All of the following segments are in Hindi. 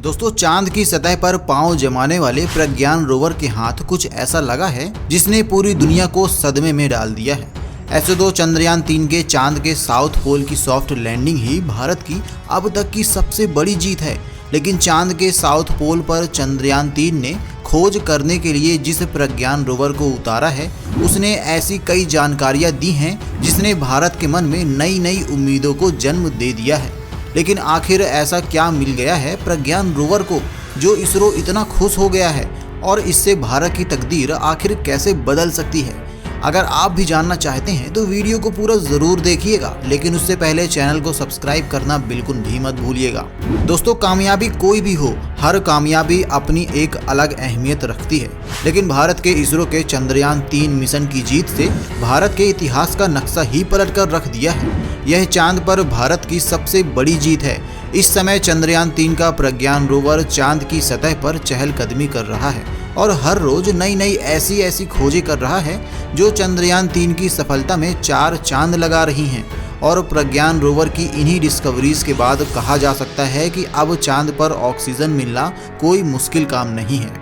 दोस्तों, चांद की सतह पर पांव जमाने वाले प्रज्ञान रोवर के हाथ कुछ ऐसा लगा है जिसने पूरी दुनिया को सदमे में डाल दिया है। ऐसे तो चंद्रयान 3 के चांद के साउथ पोल की सॉफ्ट लैंडिंग ही भारत की अब तक की सबसे बड़ी जीत है, लेकिन चांद के साउथ पोल पर चंद्रयान 3 ने खोज करने के लिए जिस प्रज्ञान रोवर को उतारा है, उसने ऐसी कई जानकारियां दी हैं जिसने भारत के मन में नई नई उम्मीदों को जन्म दे दिया है। लेकिन आखिर ऐसा क्या मिल गया है प्रज्ञान रोवर को जो इसरो इतना खुश हो गया है, और इससे भारत की तकदीर आखिर कैसे बदल सकती है? अगर आप भी जानना चाहते हैं तो वीडियो को पूरा ज़रूर देखिएगा, लेकिन उससे पहले चैनल को सब्सक्राइब करना बिल्कुल भी मत भूलिएगा। दोस्तों, कामयाबी कोई भी हो, हर कामयाबी अपनी एक अलग अहमियत रखती है, लेकिन भारत के इसरो के चंद्रयान 3 मिशन की जीत से भारत के इतिहास का नक्शा ही पलट कर रख दिया है। यह चांद पर भारत की सबसे बड़ी जीत है। इस समय चंद्रयान 3 का प्रज्ञान रोवर चांद की सतह पर चहलकदमी कर रहा है और हर रोज नई नई ऐसी खोजें कर रहा है जो चंद्रयान 3 की सफलता में 4 चांद लगा रही हैं। और प्रज्ञान रोवर की इन्हीं डिस्कवरीज के बाद कहा जा सकता है कि अब चांद पर ऑक्सीजन मिलना कोई मुश्किल काम नहीं है।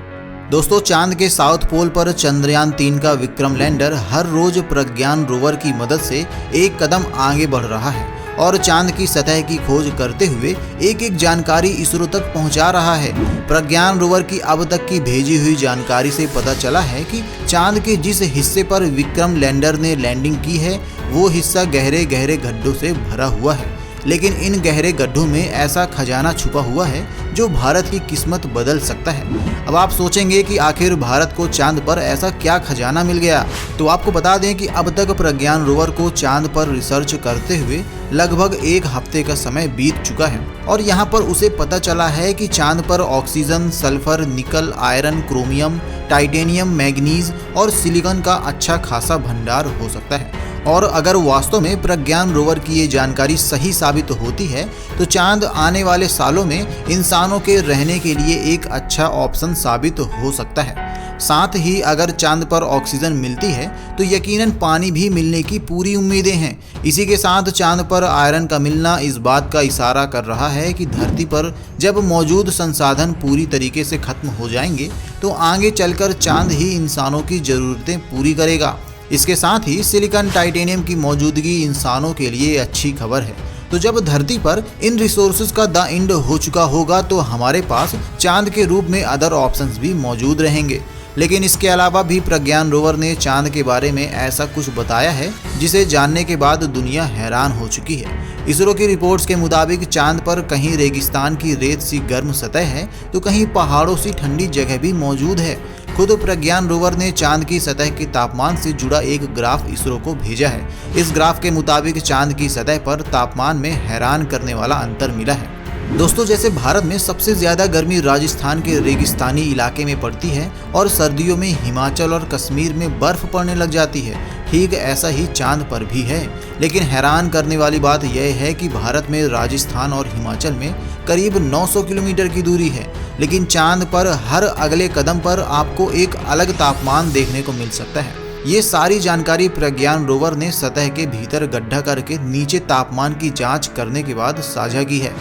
दोस्तों, चांद के साउथ पोल पर चंद्रयान 3 का विक्रम लैंडर हर रोज प्रज्ञान रोवर की मदद से एक कदम आगे बढ़ रहा है और चांद की सतह की खोज करते हुए एक एक जानकारी इसरो तक पहुंचा रहा है। प्रज्ञान रोवर की अब तक की भेजी हुई जानकारी से पता चला है कि चांद के जिस हिस्से पर विक्रम लैंडर ने लैंडिंग की है वो हिस्सा गहरे गहरे गड्ढों से भरा हुआ है, लेकिन इन गहरे गड्ढों में ऐसा खजाना छुपा हुआ है जो भारत की किस्मत बदल सकता है। अब आप सोचेंगे कि आखिर भारत को चांद पर ऐसा क्या खजाना मिल गया, तो आपको बता दें कि अब तक प्रज्ञान रोवर को चांद पर रिसर्च करते हुए लगभग 1 हफ्ते का समय बीत चुका है और यहाँ पर उसे पता चला है कि चांद पर ऑक्सीजन, सल्फर, निकल, आयरन, क्रोमियम, टाइटेनियम, मैग्नीज और सिलिकॉन का अच्छा खासा भंडार हो सकता है। और अगर वास्तव में प्रज्ञान रोवर की ये जानकारी सही साबित होती है तो चांद आने वाले सालों में इंसानों के रहने के लिए एक अच्छा ऑप्शन साबित हो सकता है। साथ ही अगर चांद पर ऑक्सीजन मिलती है तो यकीनन पानी भी मिलने की पूरी उम्मीदें हैं। इसी के साथ चांद पर आयरन का मिलना इस बात का इशारा कर रहा है कि धरती पर जब मौजूद संसाधन पूरी तरीके से खत्म हो जाएंगे तो आगे चलकर चांद ही इंसानों की ज़रूरतें पूरी करेगा। इसके साथ ही सिलिकॉन, टाइटेनियम की मौजूदगी इंसानों के लिए अच्छी खबर है। तो जब धरती पर इन रिसोर्सेज का द एंड हो चुका होगा तो हमारे पास चांद के रूप में अदर ऑप्शंस भी मौजूद रहेंगे। लेकिन इसके अलावा भी प्रज्ञान रोवर ने चांद के बारे में ऐसा कुछ बताया है जिसे जानने के बाद दुनिया हैरान हो चुकी है। इसरो की रिपोर्ट्स के मुताबिक चांद पर कहीं रेगिस्तान की रेत सी गर्म सतह है तो कहीं पहाड़ों सी ठंडी जगह भी मौजूद है। खुद प्रज्ञान रोवर ने चांद की सतह के तापमान से जुड़ा एक ग्राफ इसरो को भेजा है। इस ग्राफ के मुताबिक चांद की सतह पर तापमान में हैरान करने वाला अंतर मिला है। दोस्तों, जैसे भारत में सबसे ज्यादा गर्मी राजस्थान के रेगिस्तानी इलाके में पड़ती है और सर्दियों में हिमाचल और कश्मीर में बर्फ पड़ने लग जाती है, ठीक ऐसा ही चांद पर भी है। लेकिन हैरान करने वाली बात यह है कि भारत में राजस्थान और हिमाचल में करीब 900 किलोमीटर की दूरी है, लेकिन चांद पर हर अगले कदम पर आपको एक अलग तापमान देखने को मिल सकता है। ये सारी जानकारी प्रज्ञान रोवर ने सतह के भीतर गड्ढा करके नीचे तापमान की जांच करने के बाद साझा की है।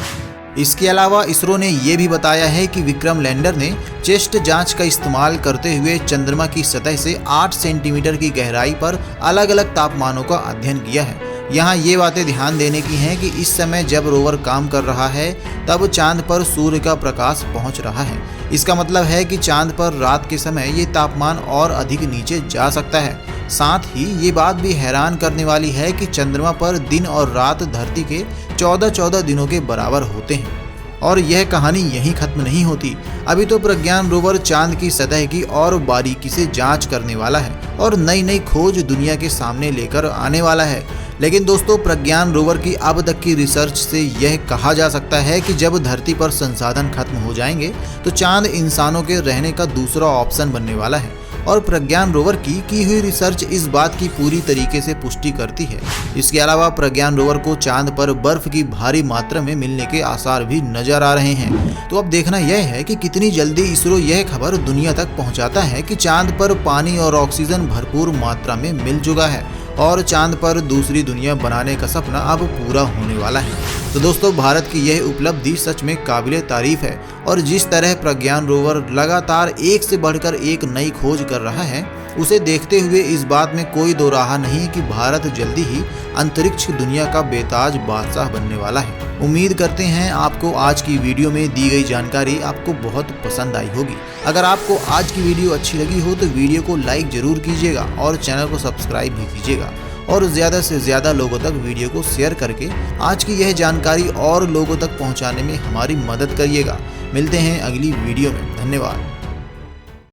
इसके अलावा इसरो ने यह भी बताया है कि विक्रम लैंडर ने चेस्ट जांच का इस्तेमाल करते हुए चंद्रमा की सतह से 8 सेंटीमीटर की गहराई पर अलग अलग तापमानों का अध्ययन किया है। यहाँ ये बातें ध्यान देने की हैं कि इस समय जब रोवर काम कर रहा है तब चांद पर सूर्य का प्रकाश पहुँच रहा है। इसका मतलब है कि चांद पर रात के समय ये तापमान और अधिक नीचे जा सकता है। साथ ही ये बात भी हैरान करने वाली है कि चंद्रमा पर दिन और रात धरती के 14-14 दिनों के बराबर होते हैं। और यह कहानी यहीं खत्म नहीं होती। अभी तो प्रज्ञान रोवर चांद की सतह की और बारीकी से जांच करने वाला है और नई नई खोज दुनिया के सामने लेकर आने वाला है। लेकिन दोस्तों, प्रज्ञान रोवर की अब तक की रिसर्च से यह कहा जा सकता है कि जब धरती पर संसाधन खत्म हो जाएंगे तो चांद इंसानों के रहने का दूसरा ऑप्शन बनने वाला है। और प्रज्ञान रोवर की हुई रिसर्च इस बात की पूरी तरीके से पुष्टि करती है। इसके अलावा प्रज्ञान रोवर को चांद पर बर्फ की भारी मात्रा में मिलने के आसार भी नजर आ रहे हैं। तो अब देखना यह है कि कितनी जल्दी इसरो यह खबर दुनिया तक पहुंचाता है कि चांद पर पानी और ऑक्सीजन भरपूर मात्रा में मिल चुका है और चांद पर दूसरी दुनिया बनाने का सपना अब पूरा होने वाला है। तो दोस्तों, भारत की यह उपलब्धि सच में काबिले तारीफ है और जिस तरह प्रज्ञान रोवर लगातार एक से बढ़कर एक नई खोज कर रहा है, उसे देखते हुए इस बात में कोई दो राह नहीं कि भारत जल्दी ही अंतरिक्ष दुनिया का बेताज बादशाह बनने वाला है। उम्मीद करते हैं आपको आज की वीडियो में दी गई जानकारी आपको बहुत पसंद आई होगी। अगर आपको आज की वीडियो अच्छी लगी हो तो वीडियो को लाइक जरूर कीजिएगा और चैनल को सब्सक्राइब भी कीजिएगा और ज़्यादा से ज़्यादा लोगों तक वीडियो को शेयर करके आज की यह जानकारी और लोगों तक पहुंचाने में हमारी मदद करिएगा। मिलते हैं अगली वीडियो में। धन्यवाद।